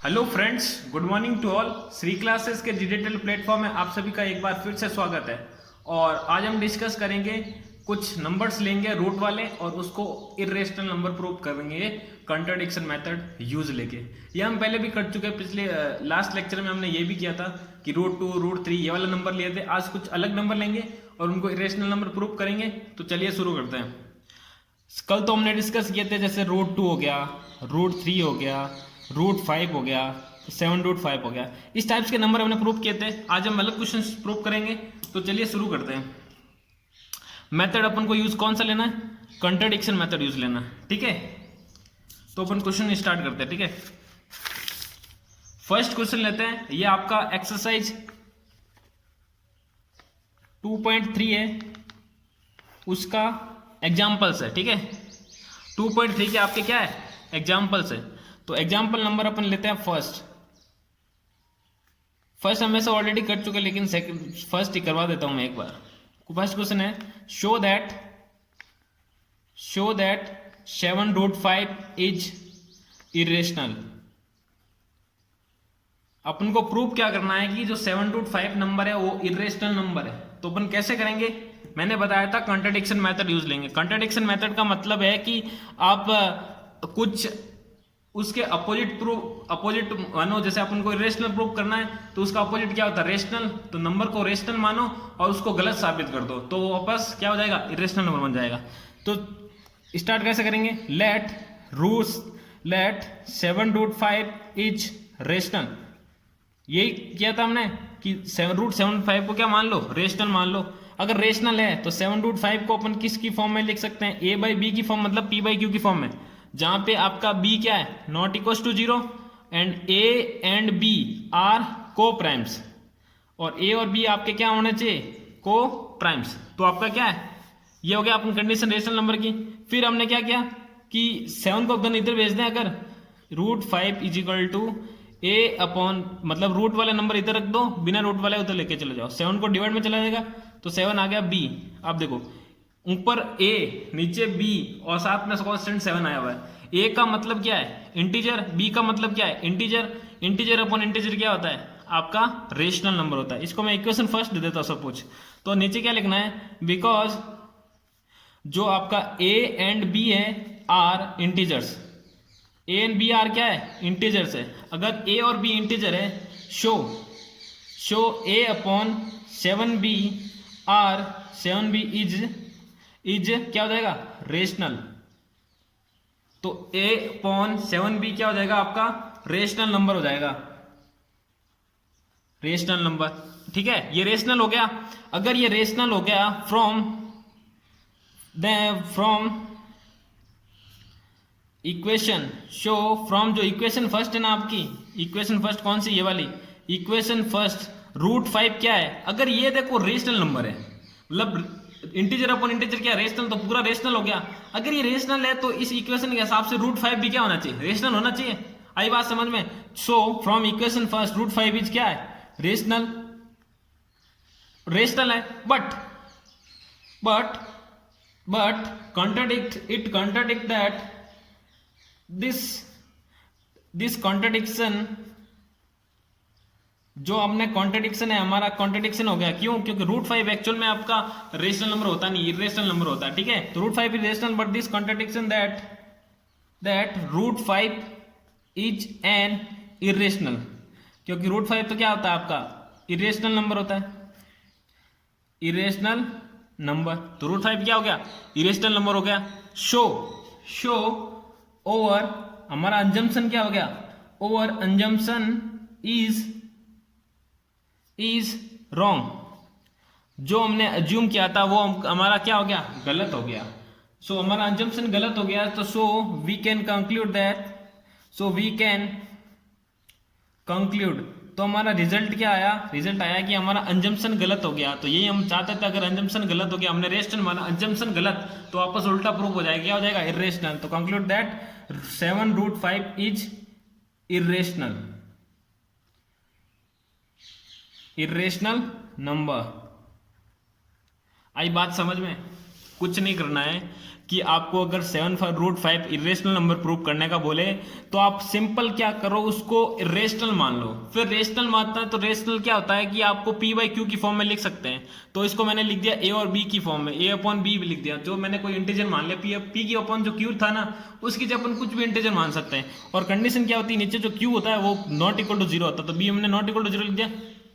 Hello friends, good morning to all. Shri classes के digital platform में आप सभी का एक बार फिर से स्वागत है। और आज हम डिस्कस करेंगे, कुछ नंबर्स लेंगे रूट वाले और उसको इरेशनल नंबर प्रूव करेंगे कंट्राडिक्शन मेथड यूज लेके। ये हम पहले भी कर चुके हैं, पिछले लास्ट लेक्चर में हमने ये भी किया था कि रूट 2 रूट 3 ये वाला नंबर लिए थे। आज कुछ अलग नंबर लेंगे और उनको इरेशनल नंबर प्रूव करेंगे। तो चलिए शुरू करते हैं। कल तो हमने डिस्कस किए थे, जैसे रूट 2 हो गया, रूट 3 हो गया, रूट 5 हो गया, 7√5 हो गया। इस टाइप्स के नंबर हमने प्रूव किए थे। आज हम अलग क्वेश्चन प्रूव करेंगे। तो चलिए शुरू करते हैं। मेथड अपन को यूज कौन सा लेना है? कंट्राडिक्शन मेथड यूज लेना है, ठीक है। तो अपन क्वेश्चन स्टार्ट करते हैं, ठीक है। फर्स्ट क्वेश्चन लेते हैं। ये आपका एक्सरसाइज 2.3 है, उसका एग्जाम्पल्स है, ठीक है। 2.3 के आपके क्या है? एग्जाम्पल्स है। तो एग्जाम्पल नंबर अपन लेते हैं फर्स्ट हम ऐसे ऑलरेडी कर चुके, लेकिन फर्स्ट ही करवा देता हूं मैं एक बार। फर्स्ट क्वेश्चन है, शो दैट 7√5 इज इरेशनल। अपन को प्रूव क्या करना है कि जो 7√5 नंबर है वो इरेशनल नंबर है। तो अपन कैसे करेंगे? मैंने बताया था कंट्राडिक्शन मेथड यूज लेंगे। कंट्राडिक्शन मेथड का मतलब है कि आप कुछ उसके अपोजिट मानो। जैसे अपन को रेशनल प्रूव करना है तो उसका अपोजिट क्या होता है? रेशनल। तो नंबर को रेशनल मानो और उसको गलत साबित कर दो, तो वापस क्या हो जाएगा? इरेशनल नंबर बन जाएगा। तो स्टार्ट कैसे करेंगे? Let 7√5 is rational. यही किया था हमने कि √7.5 को क्या मान लो? रेशनल मान लो। अगर रेशनल है तो 7√5 को अपन किसकी फॉर्म में लिख सकते हैं? a/b की फॉर्म, मतलब p/q की फॉर्म में, जहां पे आपका b क्या है? Not equal to 0 and a and b are coprimes. और a और b आपके क्या होने चाहिए? को प्राइम्स। तो आपका क्या है? ये हो गया अपन कंडीशन रेशनल नंबर की। फिर हमने क्या किया कि 7 को अपन इधर भेज दें। अगर √5 is equal to a upon, मतलब रूट वाले नंबर इधर रख दो, बिना रूट वाले उधर लेके चले जाओ। 7 को डिवाइड में चला जाएगा तो 7 आ गया b। आप देखो ऊपर a नीचे b और साथ में कांस्टेंट 7 आया हुआ है। a का मतलब क्या है? इंटीजर। b का मतलब क्या है? इंटीजर। इंटीजर अपॉन इंटीजर क्या होता है? आपका रेशनल नंबर होता है। इसको मैं इक्वेशन फर्स्ट दे देता हूं सपोज। तो नीचे क्या लिखना है? बिकॉज जो आपका a एंड b है are integers. a and b are क्या है? इंटीजर्स है। अगर a और b इंटीजर है, show a upon 7b are 7b is क्या हो जाएगा? रेशनल। तो a अपॉन 7b क्या हो जाएगा? आपका रेशनल नंबर हो जाएगा। रेशनल नंबर, ठीक है। ये रेशनल हो गया। अगर ये रेशनल हो गया फ्रॉम इक्वेशन, शो फ्रॉम जो इक्वेशन फर्स्ट है ना आपकी, इक्वेशन फर्स्ट कौन सी? ये वाली इक्वेशन फर्स्ट। √5 क्या है? अगर ये देखो रेशनल नंबर है, मतलब इंटीजर अपॉन इंटीजर क्या? रेशनल। तो पूरा रेशनल हो गया। अगर ये रेशनल है तो इस इक्वेशन के हिसाब से √5 भी क्या होना चाहिए? रेशनल होना चाहिए। आई बात समझ में? So from equation first √5 is क्या है? रेशनल। रेशनल है, but contradict that this contradiction, जो हमने कॉन्ट्रडिक्शन है हमारा कॉन्ट्रडिक्शन हो गया। क्यों? क्योंकि √5 एक्चुअल में आपका रेशनल नंबर होता नहीं, इरेशनल नंबर होता है, ठीक है। तो √5 is rational, but this contradiction that √5 is an irrational. क्योंकि √5 तो क्या होता है? आपका इरेशनल नंबर होता है। इरेशनल नंबर, तो √5 क्या हो गया? इरेशनल नंबर हो गया। शो ओवर, हमारा अंजम्पशन क्या हो गया? Our assumption is wrong. जो हमने अज्यूम किया था वो हमारा क्या हो गया? गलत हो गया। सो हमारा अंजम्पशन गलत हो गया। तो वी कैन कंक्लूड तो हमारा रिजल्ट क्या आया? रिजल्ट आया कि हमारा अंजम्पशन गलत हो गया। तो यही हम चाहते थे। अगर अंजम्पशन गलत हो गया, हमने रेशनल माना, अंजम्पशन गलत, तो वापस उल्टा प्रूफ हो जाएगा। क्या हो जाएगा? इरेशनल। तो conclude that 7√5 is irrational number. आई बात समझ में? कुछ नहीं करना है कि आपको अगर 7 √5 इरेशनल नंबर प्रूव करने का बोले तो आप सिंपल क्या करो, उसको रेशनल मान लो। फिर रेशनल मानता है तो रेशनल क्या होता है कि आपको p बाई क्यू की फॉर्म में लिख सकते हैं। तो इसको मैंने लिख दिया a और b की फॉर्म में, a अपॉन b लिख दिया। जो मैंने कोई इंटीजर मान लिया, p की अपॉन जो q था ना उसकी जब अपन कुछ भी इंटीजर मान सकते हैं। और कंडीशन क्या होती है, नीचे जो q होता है वो नॉट इक्वल टू 0 होता है, तो b हमने नॉट इक्वल टू 0 लिख दिया।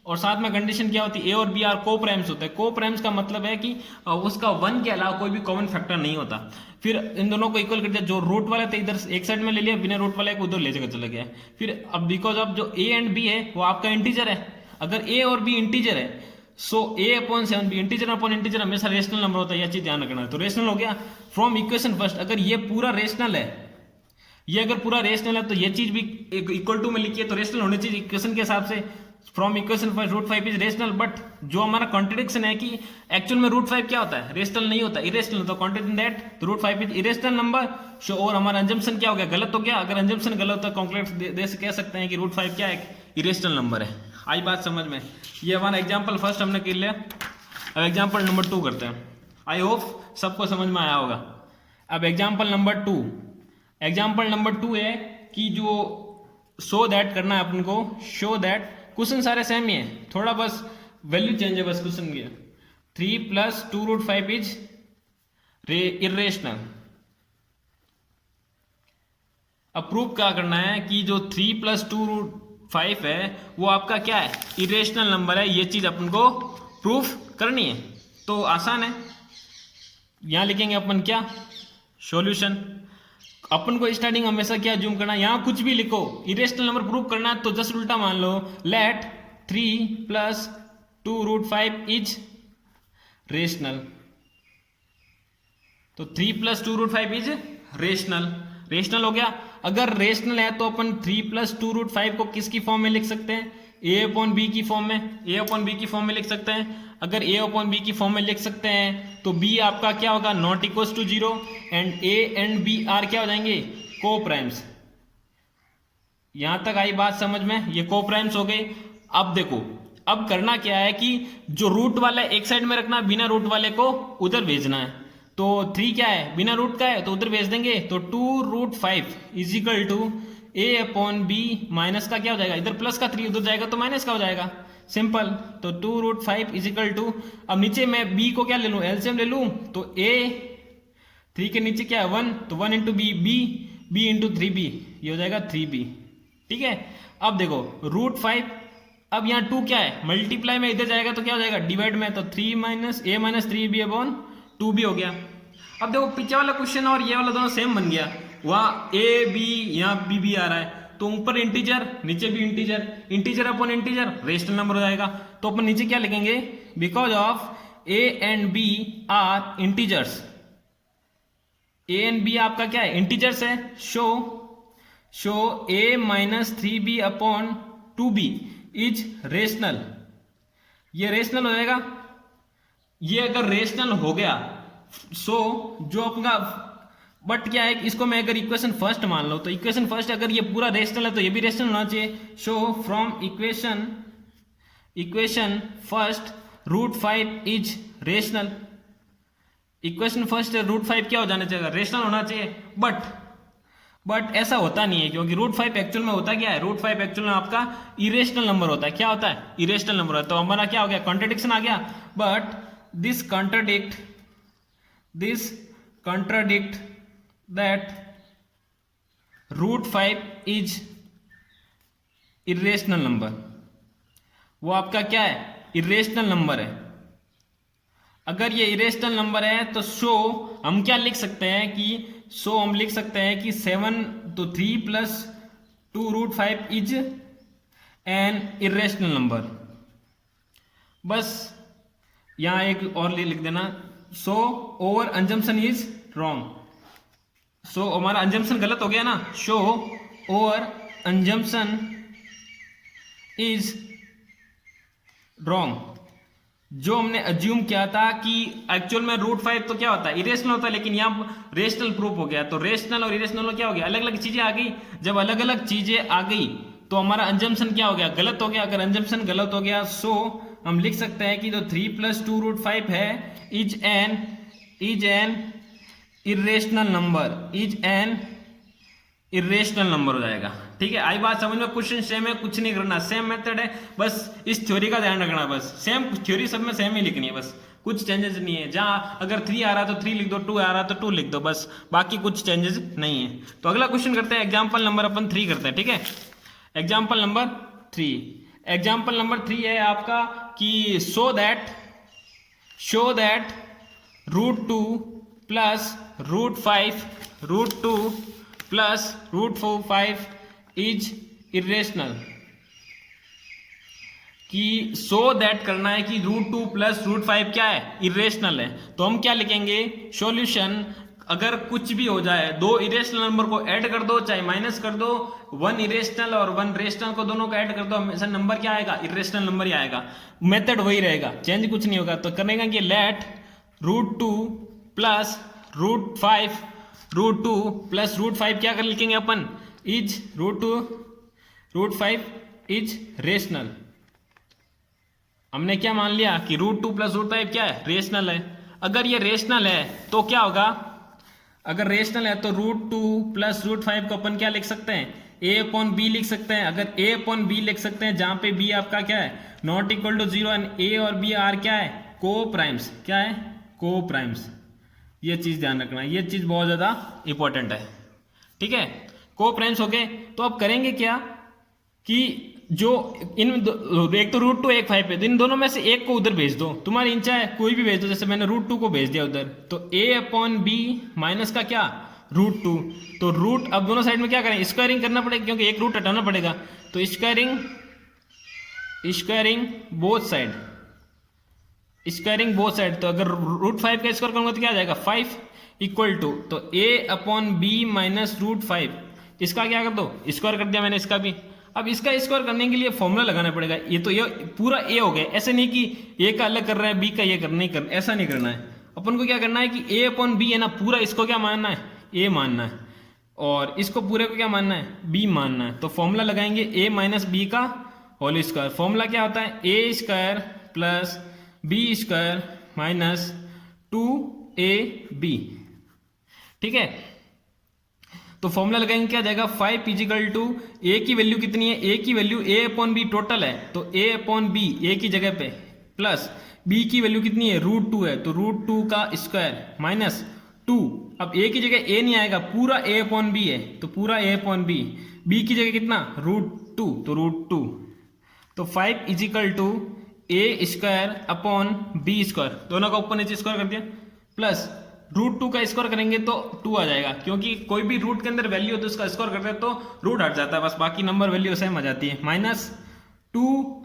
और साथ में कंडीशन क्या होती है, ए और बी आर को प्राइम्स होते हैं। को प्राइम्स का मतलब है कि उसका 1 के अलावा कोई भी कॉमन फैक्टर नहीं होता। फिर इन दोनों को इक्वल कर दिया, जो रूट वाले थे इधर एक साइड में ले लिया, बिना रूट वाले को उधर ले जाकर चला गया। फिर अब बिकॉज ऑफ जो ए एंड बी है वो आपका इंटीजर है, अगर ए और बी इंटीजर है so a upon 7 B, integer upon integer हमेशा रेशनल नंबर होता है, यह चीज ध्यान रखना है। तो रेशनल हो गया फ्रॉम इक्वेशन फर्स्ट। अगर ये पूरा रेशनल है, ये अगर पूरा रेशनल है तो ये चीज भी इक्वल टू में लिखी है, तो रेशनल होनी चाहिए इक्वेशन के हिसाब से। From equation first √5 is rational, but जो हमारा कॉन्ट्रडिक्शन है कि एक्चुअल में √5 क्या होता है, रेशनल नहीं होता, इरेशनल होता है। Contradiction that √5 is irrational number. So और हमारा अंजम्पशन क्या हो गया, गलत हो गया। अगर अंजम्पशन गलत होता है कॉन्क्लूड दे से कह सकते हैं कि √5 क्या है, इरेशनल नंबर है। आई बात समझ में। ये हमारा एग्जाम्पल फर्स्ट हमने कर लिया। अब एग्जाम्पल नंबर 2 करते हैं। आई होप सबको समझ में आया होगा। अब एग्जाम्पल नंबर 2, एग्जाम्पल नंबर 2 है कि जो शो दैट करना है अपन को, शो दैट क्वेश्चन सारे सेम ही है, थोड़ा बस वैल्यू चेंज है बस क्वेश्चन की। 3 + 2√5 इज इरेशनल। अब प्रूफ क्या करना है कि जो 3 + 2√5 है वो आपका क्या है, इरेशनल नंबर है। ये चीज अपन को प्रूफ करनी है। तो आसान है, यहां लिखेंगे अपन क्या, सॉल्यूशन। अपन को स्टार्टिंग हमेशा क्या जूम करना, यहां कुछ भी लिखो, इरेशनल नंबर प्रूव करना है तो जस्ट उल्टा मान लो, लेट 3 + 2√5 इज रेशनल। तो 3 + 2√5 इज रेशनल, रेशनल हो गया। अगर रेशनल है तो अपन 3 + 2√5 को किसकी फॉर्म में लिख सकते हैं, a अपॉन b की फॉर्म में, a अपॉन b की फॉर्म में लिख सकते हैं। अगर a अपॉन b की फॉर्म में लिख सकते हैं तो b आपका क्या होगा, not equal to 0 and a and b are क्या हो जाएंगे, को प्राइम्स। यहां तक आई बात समझ में, ये को प्राइम्स हो गए। अब देखो, अब करना क्या है कि जो रूट वाला एक साइड में रखना, बिना रूट वाले को उधर भेजना है। तो 3 क्या है, बिना रूट का है तो उधर भेज देंगे। तो 2√5 is equal to a upon b, minus का क्या हो जाएगा, इधर प्लस का 3 उधर जाएगा तो माइनस का हो जाएगा, सिंपल। तो 2√5 इज इक्वल टू, अब नीचे मैं b को क्या ले लूं, एलसीएम ले लूं। तो a 3 के नीचे क्या है 1, तो 1 into b, b into 3b, ये हो जाएगा 3b। ठीक है। अब देखो √5, अब यहाँ 2 क्या है, मल्टीप्लाई में इधर जाएगा तो क्या हो जाएगा, डिवाइड में, तो 3 - a - 3b अपॉन 2b हो गया। अब देखो पीछे वाला क्वेश्चन और ये वाला दोनों सेम बन गया, वहां a b यहाँ b आ रहा है, तो ऊपर इंटीजर नीचे भी integer, integer upon integer rational number हो जाएगा। तो अपन नीचे क्या लिखेंगे, because of a and b are integers, a and b आपका क्या है, इंटीजर्स है। Show a - 3b upon 2b is rational, ये रेशनल हो जाएगा। ये अगर रेशनल हो गया जो अपना, बट क्या है, इसको मैं अगर इक्वेशन फर्स्ट मान लो तो इक्वेशन फर्स्ट अगर ये पूरा रेशनल है तो ये भी रेशनल होना चाहिए। Show from equation first √5 is rational. Equation first √5 क्या हो जाना चाहिए, रेशनल होना चाहिए। बट ऐसा होता नहीं है, क्योंकि √5 एक्चुअल में होता क्या है, √5 एक्चुअल में आपका इरेशनल नंबर होता है। क्या होता है, इरेशनल नंबर होता है। तो हमारा क्या हो गया, कॉन्ट्रडिक्शन आ गया। But this contradict that √5 is irrational number, वो आपका क्या है, इरेशनल नंबर है। अगर ये इरेशनल नंबर है तो हम क्या लिख सकते हैं कि हम लिख सकते हैं कि 3 + 2√5 इज एन इरेशनल नंबर। बस यहां एक और लिख देना, ओवर अंजम्पशन इज रॉन्ग। हमारा अंजम्पशन गलत हो गया ना, ओवर अंजम्पशन इज रॉन्ग। जो हमने अज्यूम किया था कि एक्चुअल में √5 तो क्या होता है, इरेशनल होता है, लेकिन यहाँ रेशनल प्रूफ हो गया। तो रेशनल और इरेशनल में क्या हो गया, अलग अलग चीजें आ गई। जब अलग अलग चीजें आ गई तो हमारा अंजम्पशन क्या हो गया, गलत हो गया। अगर अंजम्पशन गलत हो गया हम लिख सकते हैं कि जो 3 + 2√5 है is an irrational number is an irrational number हो जाएगा। ठीक है, आई बात समझ में? क्वेश्चन सेम है, कुछ नहीं करना, सेम मेथड है, बस इस थ्योरी का ध्यान रखना, बस सेम थ्योरी सब में सेम ही लिखनी है, बस कुछ चेंजेस नहीं है। जहां अगर 3 आ रहा तो 3 लिख दो, 2 आ रहा तो 2 लिख दो, बस बाकी कुछ चेंजेस नहीं है। तो अगला क्वेश्चन करते हैं, एग्जाम्पल नंबर अपन 3 करते हैं। ठीक है, एग्जाम्पल नंबर 3, एग्जाम्पल नंबर 3 है आपका कि show that √2 plus √5 √2 plus √5 is irrational. कि सो दैट करना है कि √2 प्लस √5 क्या है, इरेशनल है। तो हम क्या लिखेंगे, सॉल्यूशन अगर कुछ भी हो जाए, दो इरेशनल नंबर को ऐड कर दो चाहे माइनस कर दो, 1 इरेशनल और 1 रेशनल को दोनों को ऐड कर दो, हमेशा नंबर क्या आएगा, इरेशनल नंबर ही आएगा। मेथड वही रहेगा, चेंज कुछ नहीं होगा। तो करेगा कि लेट √2 प्लस √5 √2 प्लस √5 क्या कर लिखेंगे अपन, इज √5 इज रेशनल। हमने क्या मान लिया कि √2 प्लस √5 क्या है, रेशनल है। अगर ये रेशनल है तो क्या होगा, अगर रेशनल है तो √2 प्लस √5 को अपन क्या लिख सकते हैं, a/b लिख सकते हैं। अगर a/b लिख सकते हैं, जहां पे b आपका क्या है, not equal to 0 and a और b आर क्या है, को प्राइम्स। क्या है, को प्राइम्स। ये चीज ध्यान रखना, ये चीज बहुत ज्यादा इंपॉर्टेंट है। ठीक है, को प्राइम्स हो गए। तो अब करेंगे क्या कि जो इन एक तो √2 एक 5 है, तो इन दोनों में से एक को उधर भेज दो, तुम्हारी इच्छा है कोई भी भेज दो। जैसे मैंने √2 को भेज दिया उधर, तो a/b माइनस का क्या, √2। तो रूट अब दोनों साइड में क्या करें, स्क्वायरिंग करना पड़ेगा, क्योंकि एक रूट हटाना पड़ेगा। तो स्क्वायरिंग बोथ साइड, तो अगर √5 का स्क्वायर करूंगा तो क्या आ जाएगा, 5 इक्वल टू, तो a/b माइनस √5, इसका क्या कर दो, स्क्वायर कर दिया मैंने इसका भी। अब इसका स्क्वायर करने के लिए फॉर्मूला लगाना पड़ेगा। ये तो ये पूरा a हो गया, ऐसे नहीं कि a का अलग कर रहे हैं, b का ये नहीं कर, ऐसा नहीं करना है। अपन को क्या करना है कि a/b है ना, पूरा इसको क्या मानना है, a मानना है, और इसको पूरे को क्या मानना है, b मानना है। तो फॉर्मूला लगाएंगे a माइनस b का होल स्क्वायर। फॉर्मूला क्या होता है, a² plus b² minus 2ab। ठीक है, तो फॉर्मूला लगाएंगे, क्या जाएगा, 5 इजिकल टू a की वैल्यू कितनी है, a की वैल्यू a/b टोटल है, तो a/b a की जगह पे, प्लस b की वैल्यू कितनी है, √2 है, तो √2 का स्क्वायर माइनस 2। अब a की जगह a नहीं आएगा, पूरा a/b है, तो पूरा a/b, b की जगह कितना, √2, तो √2। तो 5 इजिकल टू a² b², दोनों का ऊपर नीचे स्क्वायर कर दिया, प्लस √2 का स्क्वायर करेंगे तो 2 आ जाएगा, क्योंकि कोई भी रूट के अंदर वैल्यू हो तो उसका स्क्वायर करते हैं तो रूट हट जाता है, बस बाकी नंबर वैल्यू सेम आ जाती है। माइनस 2,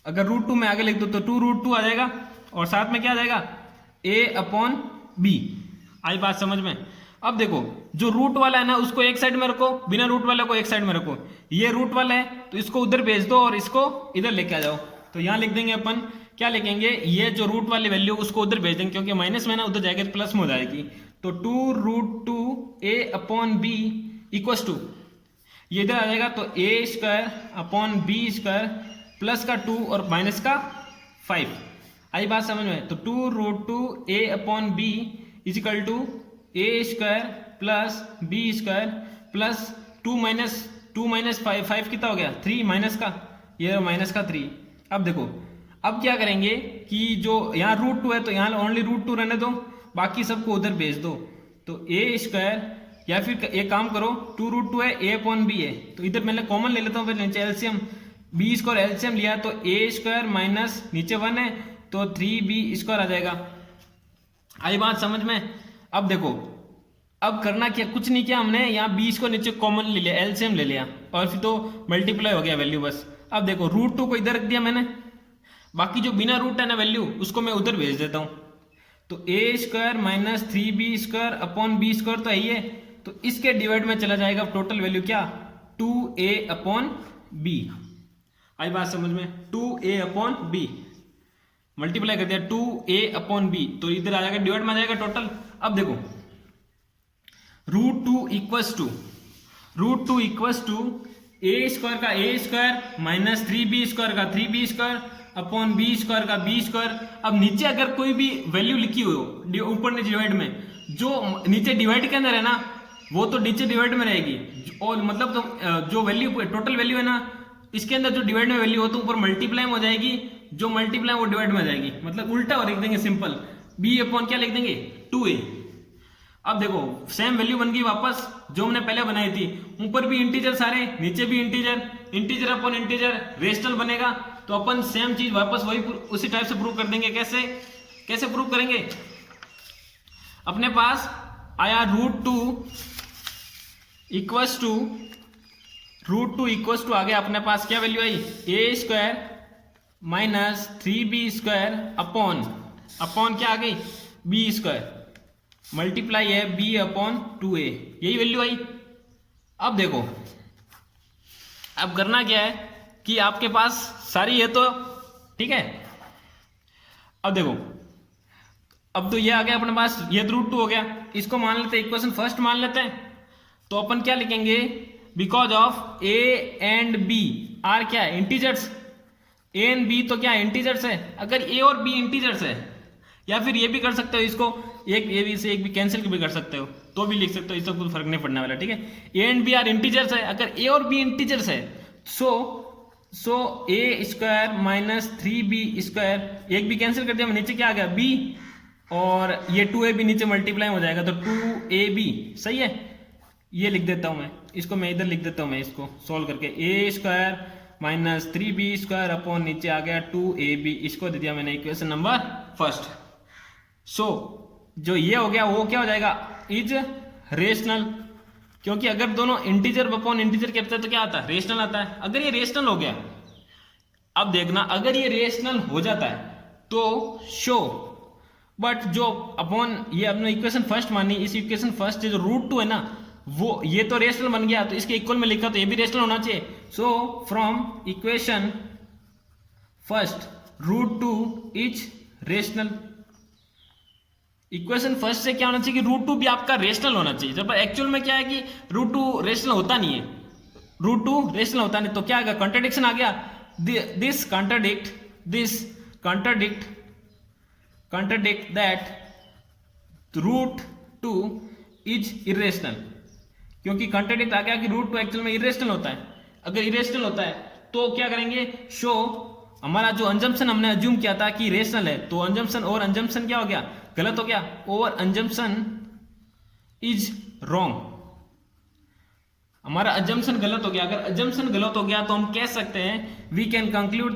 अगर √2 में आगे लिख दो तो 2√2 आ जाएगा, और साथ में क्या आ जाएगा, a/b। आई बात समझ में? अब देखो, जो रूट वाला है ना उसको एक साइड में रखो, बिना रूट वाले को एक साइड में रखो। ये रूट वाला है तो इसको उधर भेज दो और इसको इधर लेके आ जाओ। तो यहां लिख देंगे अपन, क्या लिखेंगे, ये जो रूट वाली वैल्यू उसको उधर भेज देंगे, क्योंकि माइनस में ना उधर जाएगा तो प्लस में हो जाएगी। तो 2√2 a/b इक्वस टू, ये इधर आ जाएगा, तो a²/b² प्लस का 2 और माइनस का 5। आई बात समझ में? तो 2√2 a/b is equal to a² plus b² plus 2 minus 5 कितना हो गया, 3 माइनस का, ये माइनस का 3। अब देखो, अब क्या करेंगे कि जो यहाँ √2 है तो यहाँ ओनली √2 रहने दो, बाकी सबको उधर भेज दो। तो a², या फिर एक काम करो, 2√2 है, a/b है, तो इधर मैंने कॉमन ले लेता हूँ, फिर नीचे एलसीएम, b² एलसीएम लिया तो a² माइनस नीचे 1 है तो 3b² आ जाएगा। आई बात समझ में? अब देखो, अब करना क्या, कुछ नहीं किया हमने, यहाँ 20 को नीचे कॉमन ले लिया, एलसीएम ले लिया, और फिर तो मल्टीप्लाई हो गया वैल्यू बस। अब देखो, √2 को इधर रख दिया मैंने, बाकी जो बिना रूट है ना वैल्यू उसको मैं उधर भेज देता हूं। तो a² माइनस 3b²/b² तो है ही है, तो इसके डिवाइड में चला जाएगा टोटल वैल्यू क्या, 2a/b। आई बात समझ में? 2a/b मल्टीप्लाई कर दिया 2a/b, तो इधर आ जाएगा डिवाइड में आ जाएगा टोटल। अब देखो, √2 इक्वस टू a² का a² माइनस 3b² का 3b²/b² का b²। अब नीचे अगर कोई भी वैल्यू लिखी हो ऊपर नीचे डिवाइड में, जो नीचे डिवाइड के अंदर है ना वो तो नीचे डिवाइड में रहेगी, और मतलब तो जो वैल्यू टोटल वैल्यू है ना इसके अंदर जो डिवाइड में वैल्यू हो तो ऊपर मल्टीप्लाई में हो जाएगी, जो मल्टीप्लाई वो डिवाइड में हो जाएगी, मतलब उल्टा और लिख देंगे सिंपल, बी अपॉन क्या लिख देंगे 2a। अब देखो सेम वैल्यू बन गई वापस जो हमने पहले बनाई थी, ऊपर भी इंटीजर सारे नीचे भी integer, integer upon integer rational बनेगा, तो अपन सेम चीज वापस वही उसी टाइप से प्रूव कर देंगे। कैसे प्रूव करेंगे, अपने पास आया √2 इक्वल्स टू आ गया, अपने पास क्या वैल्यू आई a² माइनस 3b² अपॉन क्या आ गई b², मल्टीप्लाई है b अपॉन 2a, यही वैल्यू आई। अब देखो अब करना क्या है कि आपके पास सारी है तो ठीक है, अब देखो अब तो ये आ गया अपने पास, ये तो √2 हो गया, इसको मान लेते हैं इक्वेशन फर्स्ट मान लेते हैं, तो अपन क्या लिखेंगे because of a and b are क्या है इंटीजर्स, a एंड b तो क्या इंटीजर्स है, अगर a और b इंटीजर्स है, या फिर ये भी कर सकते हो इसको एक ए बी से एक भी कैंसिल भी कर सकते हो तो भी लिख सकते हो, इससे कुछ फर्क नहीं पड़ने वाला, ठीक है। A and B are integers है, अगर ए और बी इंटीजर्स है सो a² माइनस 3b², एक भी कैंसिल कर दिया, नीचे क्या आ गया b, और ये 2ab नीचे मल्टीप्लाई हो जाएगा तो 2ab, सही है। ये लिख देता हूं मैं, इसको मैं इधर लिख देता हूं, मैं इसको सोल्व करके a² माइनस 3b² अपॉन नीचे आ गया 2ab, इसको दे दिया मैंने इक्वेशन नंबर फर्स्ट। सो जो ये हो गया वो क्या हो जाएगा इज रेशनल, क्योंकि अगर दोनों इंटीजर अपॉन इंटीजर के तो क्या आता है रेशनल आता है। अगर ये रेशनल हो गया, अब देखना अगर ये रेशनल हो जाता है तो शो, बट जो अपॉन ये अपने इक्वेशन फर्स्ट मानी, इस इक्वेशन फर्स्ट जो √2 है ना वो ये तो रेशनल बन गया, तो इसके इक्वल में लिखा तो ये भी रेशनल होना चाहिए। So from equation first √2 is rational, equation first से क्या होना चाहिए कि √2 भी आपका रेशनल होना चाहिए, जब एक्चुअल में क्या है कि √2 रेशनल होता नहीं है, √2 रेशनल होता नहीं, तो क्या आएगा कॉन्ट्रडिक्शन आ गया, this contradict that √2 is irrational, क्योंकि कॉन्ट्रडिक्ट आ गया कि √2 एक्चुअल में इरेशनल होता है। अगर इरेशनल होता है तो क्या करेंगे शो, हमारा जो अंजम्पशन हमने अज्यूम किया था कि रेशनल है, तो अंजम्पशन क्या हो गया गलत हो गया, और अंजम्पशन इज रॉन्ग, हमारा अजम्पशन गलत हो गया। अगर अजम्पशन गलत हो गया तो हम कह सकते हैं वी कैन कंक्लूड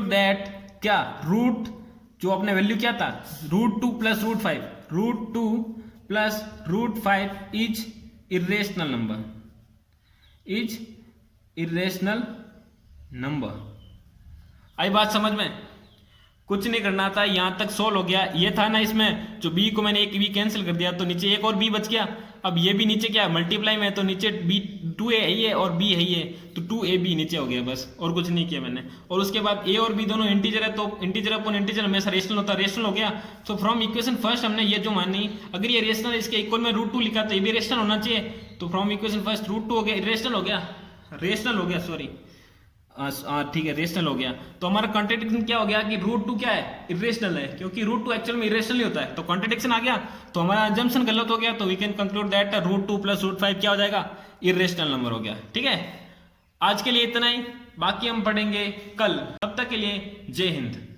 दैट क्या रूट जो अपने वैल्यू क्या था √2 प्लस √5 इज इरेशनल नंबर। आई बात समझ में, कुछ नहीं करना था, यहां तक सोल्व हो गया। ये था ना इसमें जो b को मैंने एक b कैंसिल कर दिया तो नीचे एक और b बच गया, अब ये भी नीचे क्या मल्टीप्लाई में है तो नीचे b 2a है ये और b है ये, तो 2ab नीचे हो गया, बस और कुछ नहीं किया मैंने। और उसके बाद a और b दोनों इंटीजर है तो इंटीजर अपॉन इंटीजर हमेशा रेशनल होता है, रेशनल हो गया। तो फ्रॉम इक्वेशन फर्स्ट हमने ये जो मानी, अगर ये रेशनल इसके इक्वल में √2 लिखा तो ये भी रेशनल होना चाहिए, तो फ्रॉम इक्वेशन फर्स्ट √2 हो गया, रेशनल हो गया सॉरी ठीक है रेशनल हो गया। तो हमारा कॉन्ट्रडिक्शन क्या हो गया कि √2 क्या है इरेशनल है, क्योंकि √2 एक्चुअल में इरेशनल ही होता है, तो कॉन्ट्रडिक्शन आ गया, तो हमारा अजम्पशन गलत हो गया, तो we can conclude that √2 plus √5 क्या हो जाएगा इरेशनल नंबर हो गया। ठीक है, आज के लिए इतना ही, बाकी हम पढ़ेंगे कल, तब तक के लिए जय हिंद।